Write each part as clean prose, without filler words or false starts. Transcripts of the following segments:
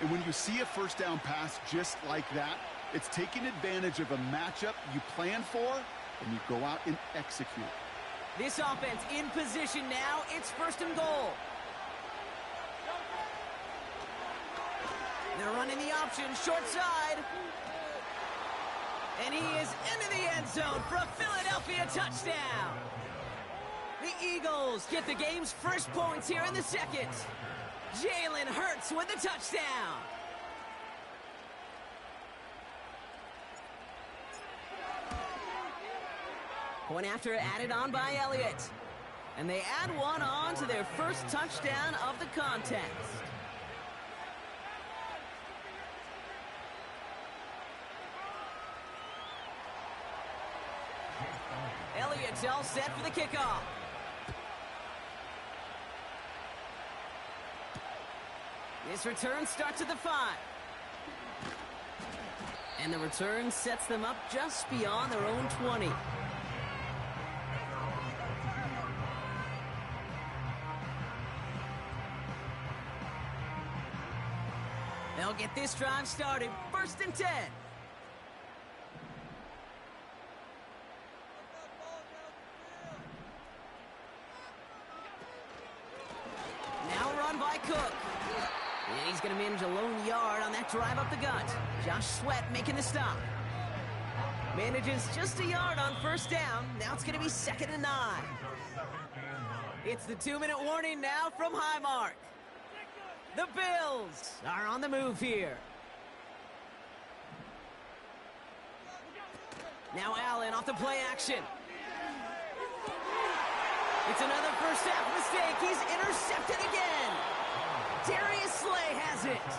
And when you see a first down pass just like that, it's taking advantage of a matchup you plan for, and you go out and execute. This offense in position now. It's 1st and goal. They're running the option, short side. And he is into the end zone for a Philadelphia touchdown. The Eagles get the game's first points here in the second. Jalen Hurts with the touchdown. Point after added on by Elliott. And they add one on to their first touchdown of the contest. Elliott's all set for the kickoff. This return starts at the 5. And the return sets them up just beyond their own 20. They'll get this drive started. 1st and 10. Now run by Cook. And he's going to manage a lone yard on that drive up the gut. Josh Sweat making the stop. Manages just a yard on 1st down. Now it's going to be 2nd and 9. It's the 2-minute warning now from Highmark. The Bills are on the move here. Now Allen off the play action. It's another first half mistake. He's intercepted again. Darius Slay has it.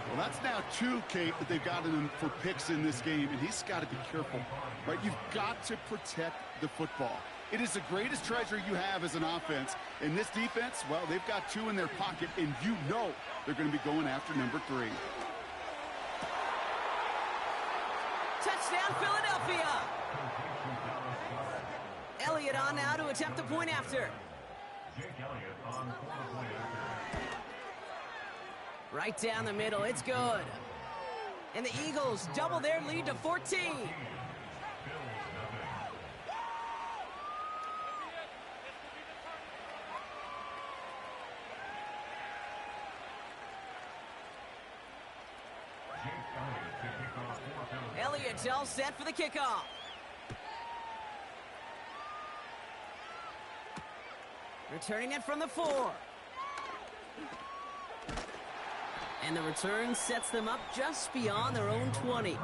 Well, that's now 2, Kate, that they've gotten him for picks in this game, and he's got to be careful, right? You've got to protect the football. It is the greatest treasure you have as an offense. And this defense, well, they've got 2 in their pocket, and you know they're going to be going after number 3. Touchdown, Philadelphia. Elliott on now to attempt the point after. Right down the middle, it's good. And the Eagles double their lead to 14. Elliott's all set for the kickoff. Returning it from the 4. And the return sets them up just beyond their own 20.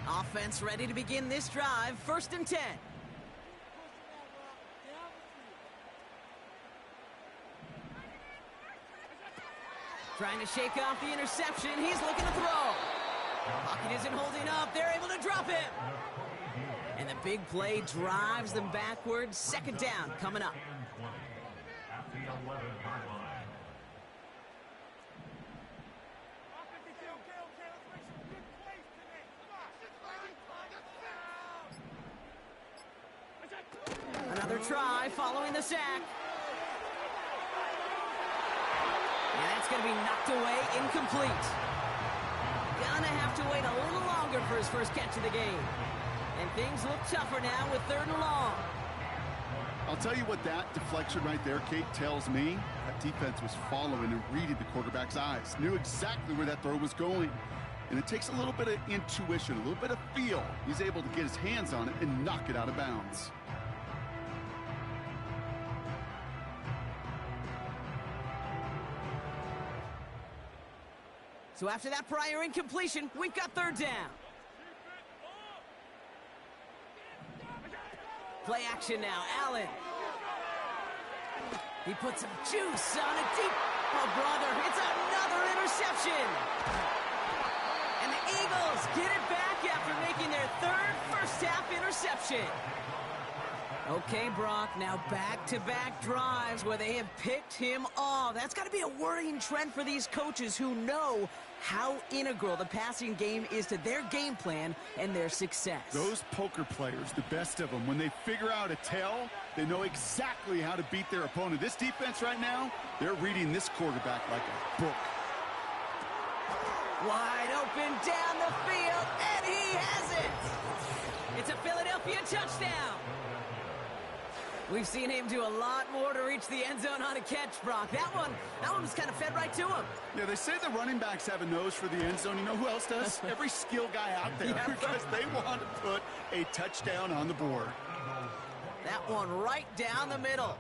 Offense ready to begin this drive. 1st and 10. Trying to shake off the interception. He's looking to throw. Pocket isn't holding up. They're able to drop him. And the big play drives them backwards. 2nd down coming up. Another try following the sack. And that's going to be knocked away, incomplete. Gonna have to wait a little longer for his first catch of the game. And things look tougher now with 3rd and long. I'll tell you what that deflection right there, Kate, tells me. That defense was following and reading the quarterback's eyes. Knew exactly where that throw was going. And it takes a little bit of intuition, a little bit of feel. He's able to get his hands on it and knock it out of bounds. So after that prior incompletion, we've got 3rd down. Play action now, Allen. He puts some juice on a deep. Oh, brother, it's another interception. And the Eagles get it back after making their 3rd first-half interception. Okay, Brock, now back-to-back drives where they have picked him off. That's got to be a worrying trend for these coaches who know how integral the passing game is to their game plan and their success. Those poker players, the best of them, when they figure out a tell, they know exactly how to beat their opponent. This defense right now, they're reading this quarterback like a book. Wide open down the field, and he has it! It's a Philadelphia touchdown! We've seen him do a lot more to reach the end zone on a catch, Brock. That one was kind of fed right to him. Yeah, they say the running backs have a nose for the end zone. You know who else does? Every skill guy out there, because they want to put a touchdown on the board. That one right down the middle.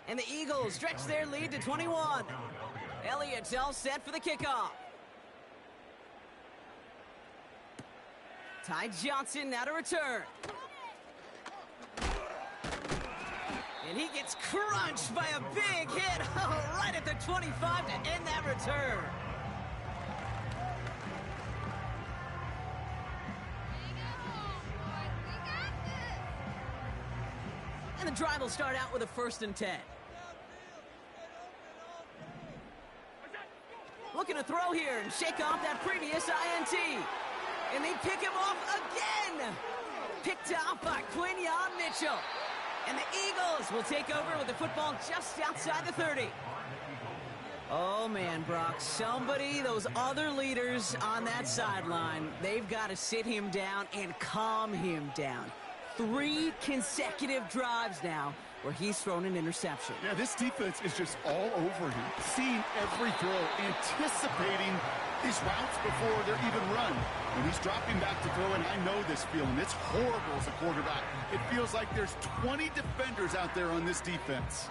And the Eagles stretch their lead to 21. Elliott's all set for the kickoff. Ty Johnson now to return. And he gets crunched by a big hit right at the 25 to end that return. And the drive will start out with a 1st and 10. Looking to throw here and shake off that previous INT. And they pick him off again. Picked off by Quinyon Mitchell. And the Eagles will take over with the football just outside the 30. Oh, man, Brock, those other leaders on that sideline, they've got to sit him down and calm him down. 3 consecutive drives now where he's thrown an interception. Yeah, this defense is just all over him, seeing every throw, anticipating these routes before they're even run. When he's dropping back to throw, and I know this feeling, it's horrible as a quarterback. It feels like there's 20 defenders out there on this defense.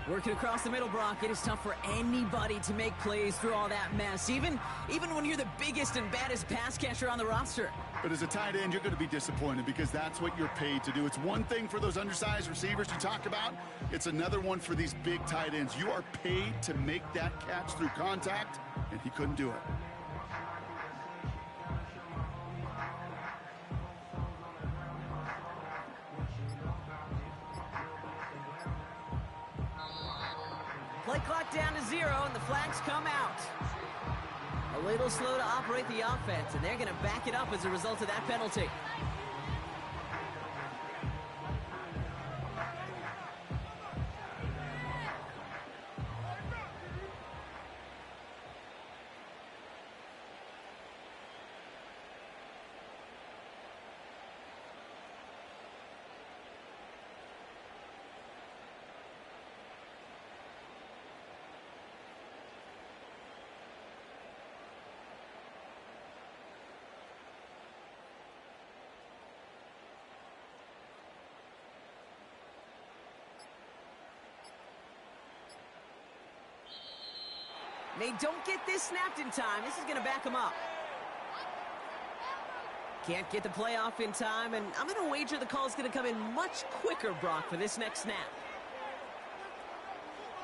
Working across the middle, Brock, it is tough for anybody to make plays through all that mess, even when you're the biggest and baddest pass catcher on the roster. But as a tight end, you're going to be disappointed because that's what you're paid to do. It's one thing for those undersized receivers you talk about. It's another one for these big tight ends. You are paid to make that catch through contact, and he couldn't do it. Play clock down to 0, and the flags come out. A little slow to operate the offense, and they're going to back it up as a result of that penalty. They don't get this snapped in time. This is going to back them up. Can't get the play off in time, and I'm going to wager the call is going to come in much quicker, Brock, for this next snap.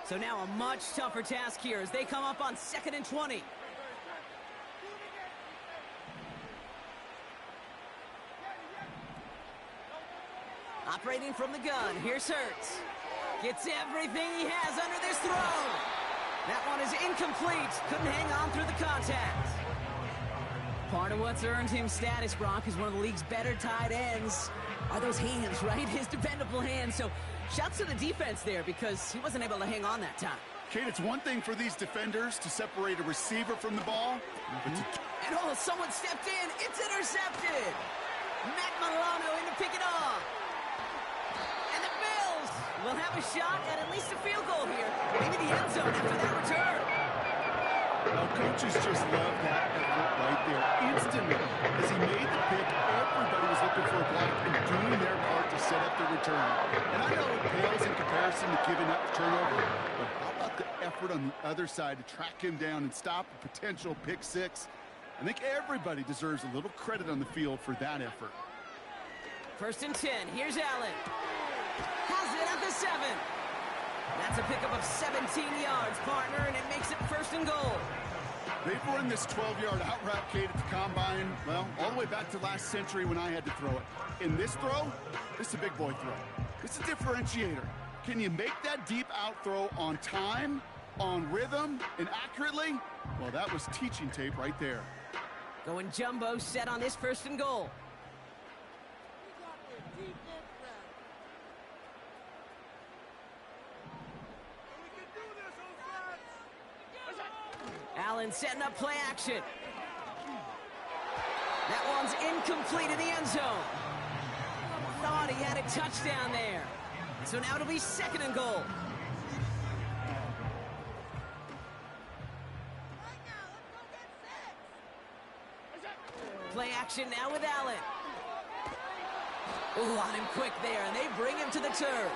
So now a much tougher task here as they come up on 2nd and 20. Operating from the gun, here's Hurts. Gets everything he has under this throw. That one is incomplete. Couldn't hang on through the contact. Part of what's earned him status, Brock, is one of the league's better tight ends. Are those hands, right? His dependable hands. So shouts to the defense there because he wasn't able to hang on that time. Kate, it's one thing for these defenders to separate a receiver from the ball. And oh, someone stepped in. It's intercepted. Matt Milano in to pick it off. And the Bills will have a shot at least a field goal here. Maybe the end zone after that return. Well, coaches just love that effort right there. Instantly, as he made the pick, everybody was looking for a block and doing their part to set up the return. And I know it pales in comparison to giving up the turnover, but how about the effort on the other side to track him down and stop a potential pick six? I think everybody deserves a little credit on the field for that effort. 1st and 10. Here's Allen. Has it at the 7. That's a pickup of 17 yards, partner, and it makes it 1st and goal. They've run this 12-yard out route, Kate, at the combine, well, all the way back to last century when I had to throw it. In this throw, this is a big boy throw. It's a differentiator. Can you make that deep out throw on time, on rhythm, and accurately? Well, that was teaching tape right there. Going jumbo set on this 1st and goal. Allen setting up play action. That one's incomplete in the end zone. Thought he had a touchdown there. So now it'll be 2nd and goal. Play action now with Allen. Ooh, on him quick there, and they bring him to the turf.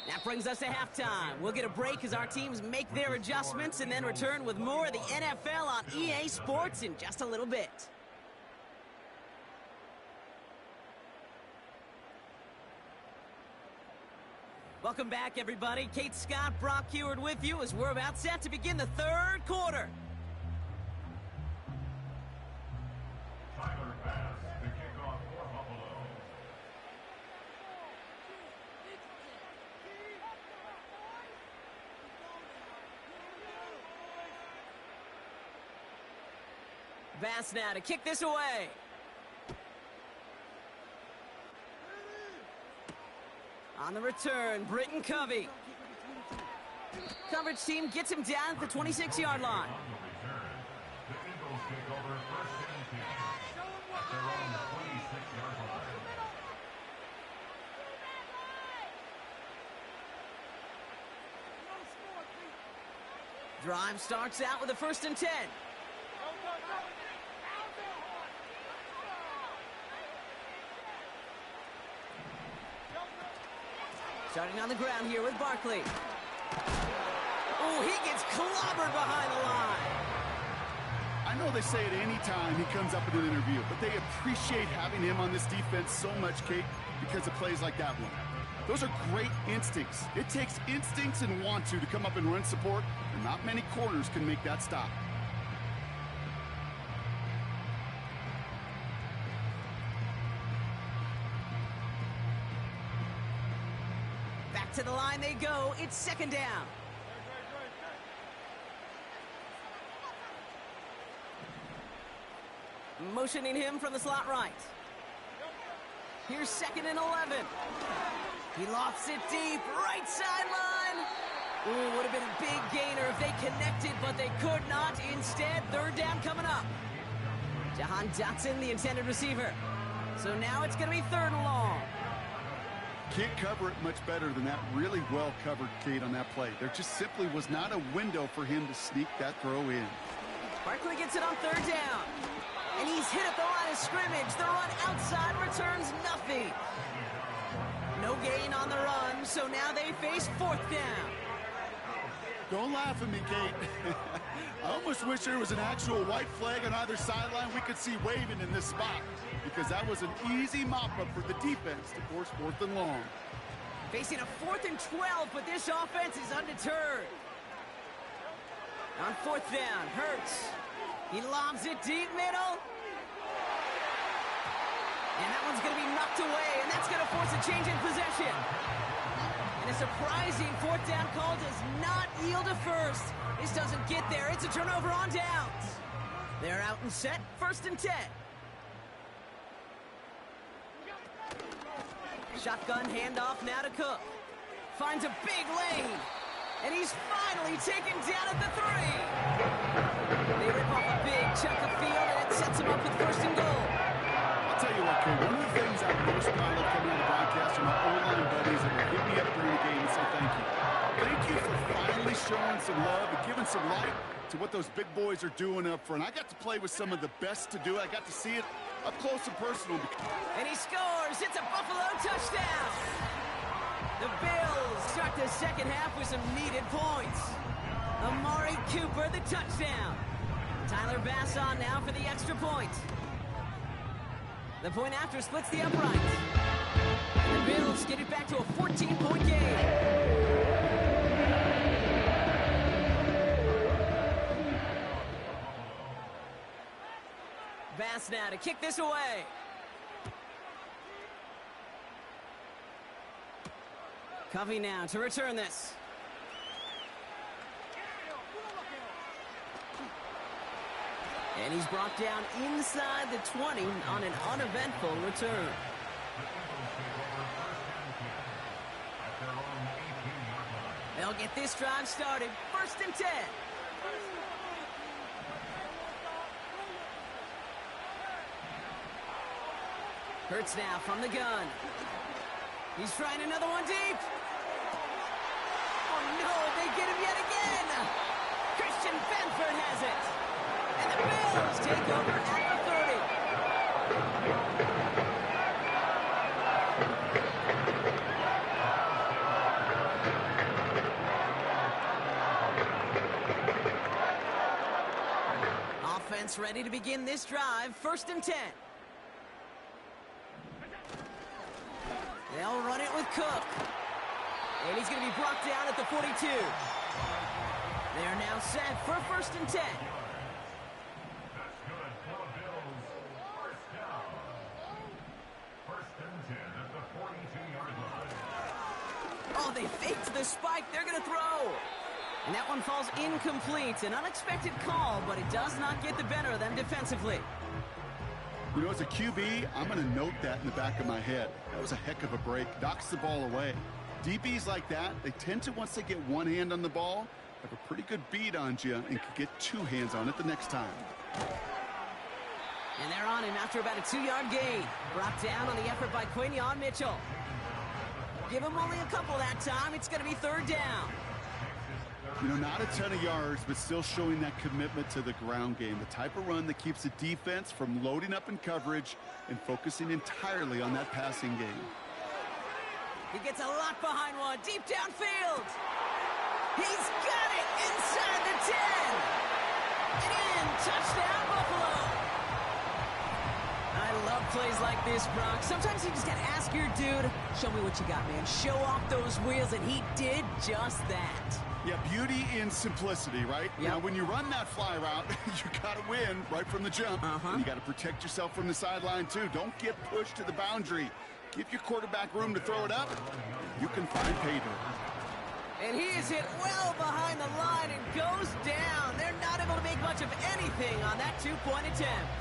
That brings us to halftime. We'll get a break as our teams make their adjustments and then return with more of the NFL on EA Sports in just a little bit. Welcome back, everybody. Kate Scott, Brock Heward with you as we're about set to begin the 3rd quarter. Bass now to kick this away. On the return, Britton Covey. Coverage team gets him down at the 26-yard line. Drive starts out with a 1st and 10. Starting on the ground here with Barkley. Oh, he gets clobbered behind the line. I know they say it any time he comes up in an interview, but they appreciate having him on this defense so much, Kate, because of plays like that one. Those are great instincts. It takes instincts and want to come up and run support, and not many corners can make that stop. To the line they go. It's 2nd down. Motioning him from the slot right. Here's 2nd and 11. He lofts it deep, right sideline. Ooh, would have been a big gainer if they connected, but they could not. Instead, 3rd down coming up. Jahan Dotson, the intended receiver. So now it's going to be 3rd and long. Can't cover it much better than that. Really well covered, Kate, on that play. There just simply was not a window for him to sneak that throw in. Barkley gets it on 3rd down. And he's hit at the line of scrimmage. The run outside returns nothing. No gain on the run, so now they face 4th down. Don't laugh at me, Kate. I almost wish there was an actual white flag on either sideline we could see waving in this spot, because that was an easy mop-up for the defense to force 4th and long. Facing a 4th and 12, but this offense is undeterred. On 4th down, Hurts. He lobs it deep middle. And that one's going to be knocked away, and that's going to force a change in possession. And a surprising 4th down call does not yield a 1st. This doesn't get there. It's a turnover on downs. They're out and set, 1st and 10. Shotgun handoff now to Cook. Finds a big lane. And he's finally taken down at the 3. They rip off a big chunk of field, and it sets him up with 1st and goal. I'll tell you what, Kate, one of the things I've most proud of coming on the broadcast are my O-line buddies that will hit me up during the game and say thank you. Thank you for finally showing some love and giving some light to what those big boys are doing up front. I got to play with some of the best to do it. I got to see it up close and personal. And he scores. It's a Buffalo touchdown. The Bills start the 2nd half with some needed points. Amari Cooper, the touchdown. Tyler Bass on now for the extra point. The point after splits the upright. And the Bills get it back to a 14-point game. Bass now to kick this away. Covey now to return this. And he's brought down inside the 20 on an uneventful return. They'll get this drive started. 1st and 10. Hurts now from the gun. He's trying another one deep. Oh no, they get him yet again. Christian Benford has it. And the Bills take over at the 30. Offense ready to begin this drive. 1st and 10. They'll run it with Cook. And he's going to be brought down at the 42. They're now set for 1st and 10. Oh, they faked the spike. They're going to throw. And that one falls incomplete. An unexpected call, but it does not get the better of them defensively. You know, as a QB, I'm going to note that in the back of my head. That was a heck of a break. Knocks the ball away. DBs like that, they tend to, once they get one hand on the ball, have a pretty good beat on you and can get 2 hands on it the next time. And they're on him after about a 2-yard gain. Brought down on the effort by Quinion Mitchell. Give him only a couple that time. It's going to be 3rd down. You know, not a ton of yards, but still showing that commitment to the ground game. The type of run that keeps the defense from loading up in coverage and focusing entirely on that passing game. He gets a lot behind one. Deep downfield. He's got it inside the 10. And in. Touchdown, Buffalo. I love plays like this, Brock. Sometimes you just got to ask your dude, show me what you got, man. Show off those wheels, and he did just that. Yeah, beauty in simplicity, right? Yep. Now, when you run that fly route, you got to win right from the jump. And you got to protect yourself from the sideline, too. Don't get pushed to the boundary. Give your quarterback room to throw it up. You can find pay dirt. And he is hit well behind the line and goes down. They're not able to make much of anything on that 2-point attempt.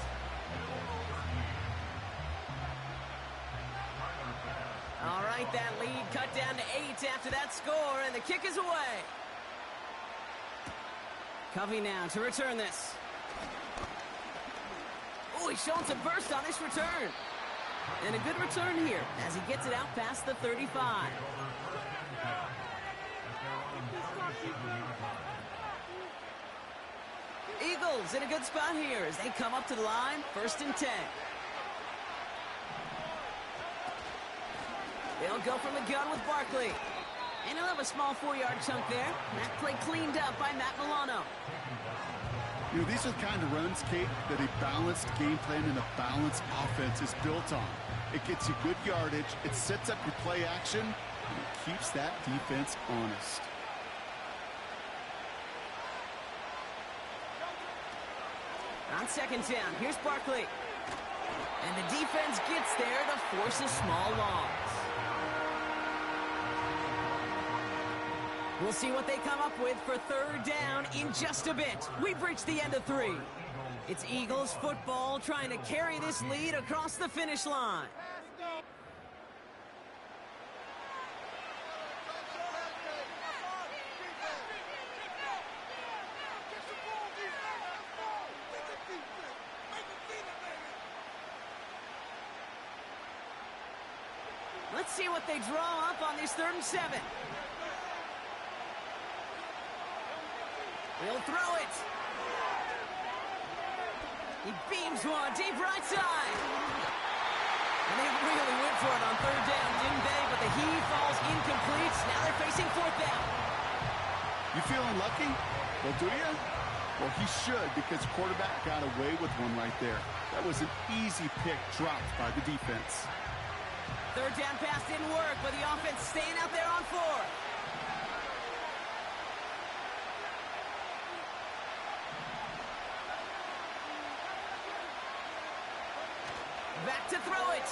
All right, that lead cut down to 8 after that score, and the kick is away. Covey now to return this. Oh, he's showing some burst on this return. And a good return here as he gets it out past the 35. Eagles in a good spot here as they come up to the line. 1st and 10. They'll go from the gun with Barkley. And he'll have a small 4-yard chunk there. That play cleaned up by Matt Milano. You know, these are the kind of runs, Kate, that a balanced game plan and a balanced offense is built on. It gets you good yardage, it sets up your play action, and it keeps that defense honest. On 2nd down, here's Barkley. And the defense gets there to force a small loss. We'll see what they come up with for 3rd down in just a bit. We've reached the end of 3. It's Eagles football trying to carry this lead across the finish line. Let's see what they draw up on this 3rd and 7. He'll throw it. He beams one deep right side. And they really went for it on 3rd down, didn't they? But the heave falls incomplete. Now they're facing 4th down. You feeling lucky? Well, do you? Well, he should, because quarterback got away with one right there. That was an easy pick dropped by the defense. 3rd down pass didn't work, but the offense staying out there on 4th. Back to throw it.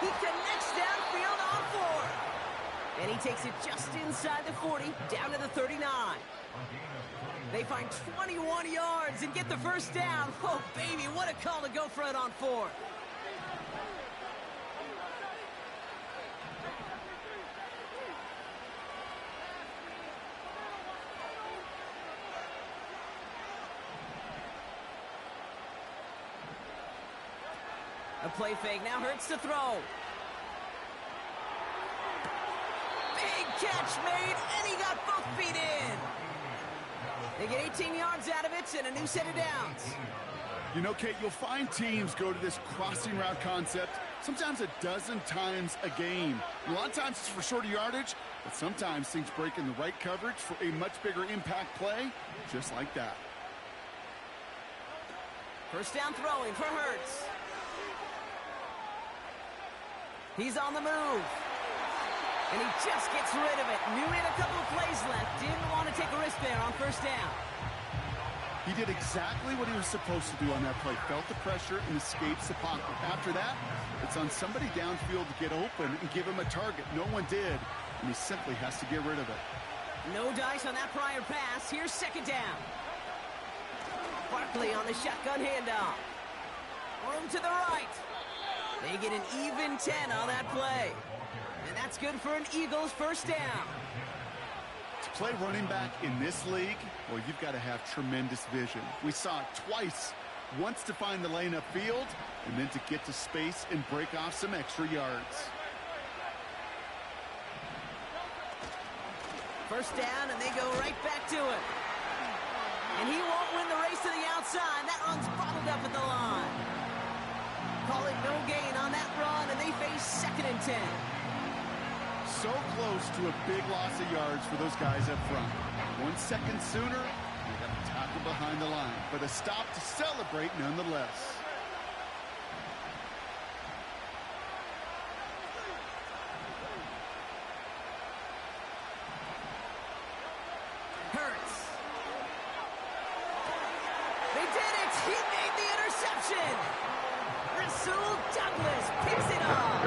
He connects down And he takes it just inside the 40, down to the 39. They find 21 yards and get the first down. Oh, baby, what a call to go for it on 4th. A play fake, now Hurts to throw. Big catch made, and he got both feet in. They get 18 yards out of it and a new set of downs. You know, Kate, you'll find teams go to this crossing route concept sometimes a dozen times a game. A lot of times it's for shorter yardage, but sometimes things break in the right coverage for a much bigger impact play, just like that. First down throwing for Hurts. He's on the move. And he just gets rid of it. Knew he had a couple of plays left. Didn't want to take a risk there on first down. He did exactly what he was supposed to do on that play. Felt the pressure and escapes the pocket. After that, it's on somebody downfield to get open and give him a target. No one did, and he simply has to get rid of it. No dice on that prior pass. Here's second down. Barkley on the shotgun handoff. Room to the right. They get an even 10 on that play. And that's good for an Eagles first down. To play running back in this league, well, you've got to have tremendous vision. We saw it twice. Once to find the lane upfield, and then to get to space and break off some extra yards. First down, and they go right back to it. And he won't win the race to the outside. That run's bottled up at the line. Call it no gain on that run, and they face 2nd and 10. So close to a big loss of yards for those guys up front. 1 second sooner, they got a tackle behind the line, but a stop to celebrate nonetheless. Hurts. They did it! He made the interception! Rasul Douglas picks it up!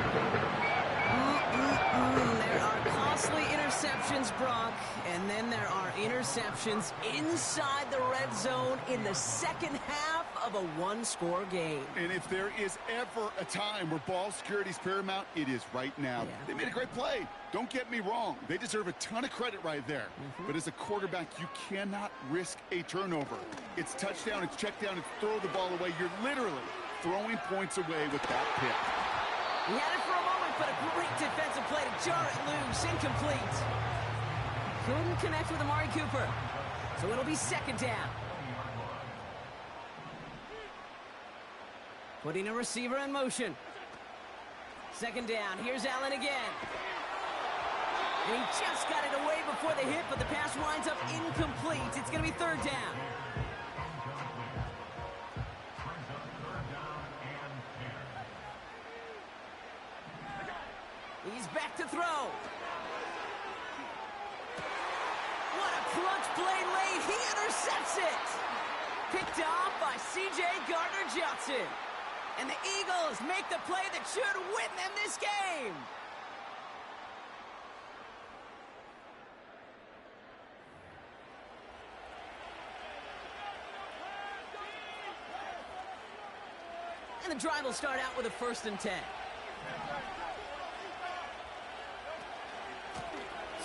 There are costly interceptions, Brock, and then there are interceptions inside the red zone in the second half of a one-score game. And if there is ever a time where ball security is paramount, it is right now. Yeah. They made a great play. Don't get me wrong. They deserve a ton of credit right there. But as a quarterback, you cannot risk a turnover. It's touchdown, it's check down, it's throw the ball away. You're literally throwing points away with that pick. He had it for a moment, but a great defensive play to jar it loose. Incomplete. Couldn't connect with Amari Cooper. So it'll be second down. Putting a receiver in motion. Second down. Here's Allen again. And he just got it away before the hit, but the pass winds up incomplete. It's going to be third down. He's back to throw. What a crunch play late. He intercepts it. Picked off by C.J. Gardner-Johnson. And the Eagles make the play that should win them this game. And the drive will start out with a 1st and 10.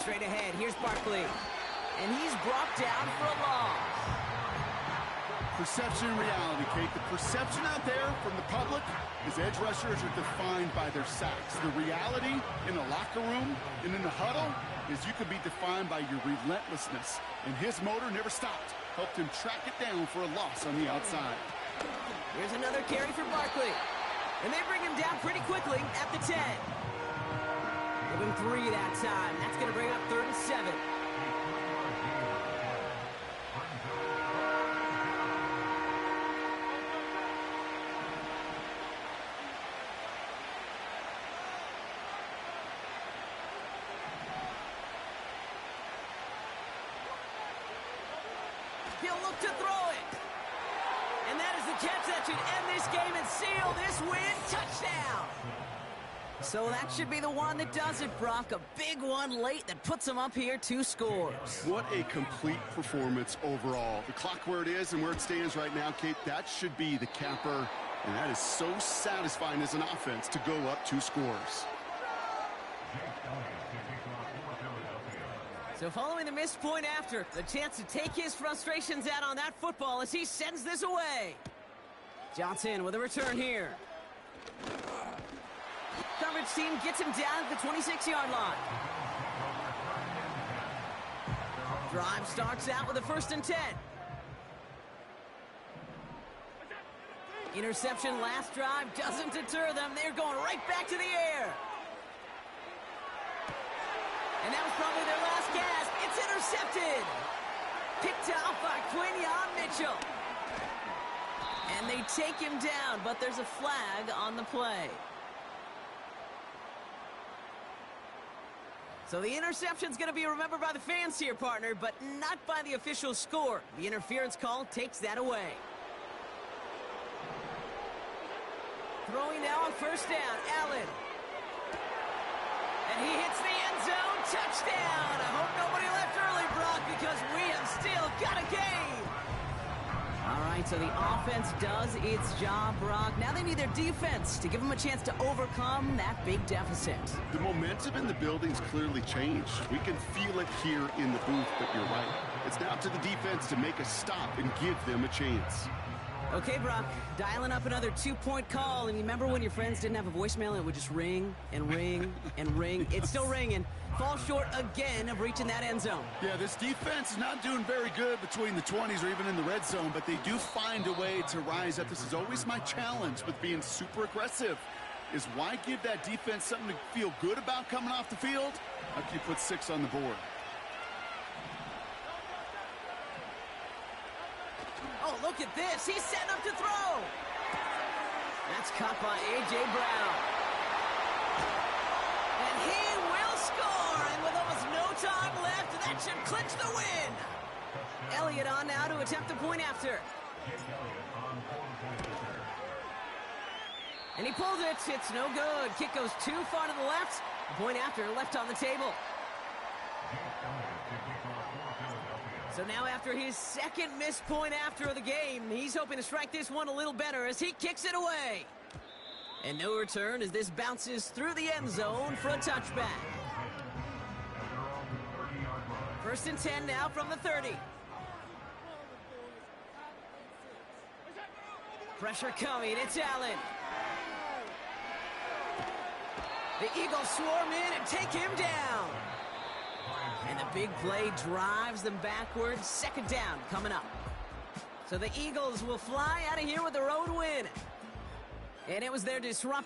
Straight ahead, here's Barkley. And he's brought down for a loss. Perception and reality, Kate. The perception out there from the public is edge rushers are defined by their sacks. The reality in the locker room and in the huddle is you could be defined by your relentlessness. And his motor never stopped. Helped him track it down for a loss on the outside. Here's another carry for Barkley. And they bring him down pretty quickly at the 10. Give him 3 that time. That's going to bring up 3rd and 7. He'll look to throw it. And that is the catch that should end this game and seal this win. Touchdown. So that should be the one that does it, Brock. A big one late that puts them up here 2 scores. What a complete performance overall. The clock where it is and where it stands right now, Kate, that should be the capper. And that is so satisfying as an offense to go up 2 scores. So following the missed point after, the chance to take his frustrations out on that football as he sends this away. Johnson with a return here. Coverage team gets him down at the 26-yard line. Drive starts out with a 1st and 10. Interception last drive doesn't deter them. They're going right back to the air. And that was probably their last gasp. It's intercepted. Picked off by Quinyon Mitchell. And they take him down, but there's a flag on the play. So the interception's going to be remembered by the fans here, partner, but not by the official score. The interference call takes that away. Throwing now on 1st down, Allen. And he hits the end zone. Touchdown! I hope nobody left early, Brock, because we have still got a game. All right, so the offense does its job, Brock. Now they need their defense to give them a chance to overcome that big deficit. The momentum in the building's clearly changed. We can feel it here in the booth, but you're right. It's now to the defense to make a stop and give them a chance. Okay, Brock, dialing up another 2-point call. And you remember when your friends didn't have a voicemail and it would just ring and ring and ring? It's still ringing. Fall short again of reaching that end zone. Yeah, this defense is not doing very good between the 20s or even in the red zone, but they do find a way to rise up. This is always my challenge with being super aggressive, is why give that defense something to feel good about coming off the field after you put 6 on the board. Oh, look at this. He's setting up to throw. That's caught by A.J. Brown. And he will score. And with almost no time left, that should clinch the win. Elliott on now to attempt the point after. And he pulls it. It's no good. Kick goes too far to the left. The point after left on the table. So now after his 2nd missed point after of the game, he's hoping to strike this one a little better as he kicks it away. And no return as this bounces through the end zone for a touchback. 1st and 10 now from the 30. Pressure coming. It's Allen. The Eagles swarm in and take him down. And the big play drives them backwards. 2nd down coming up. So the Eagles will fly out of here with a road win. And it was their disruptive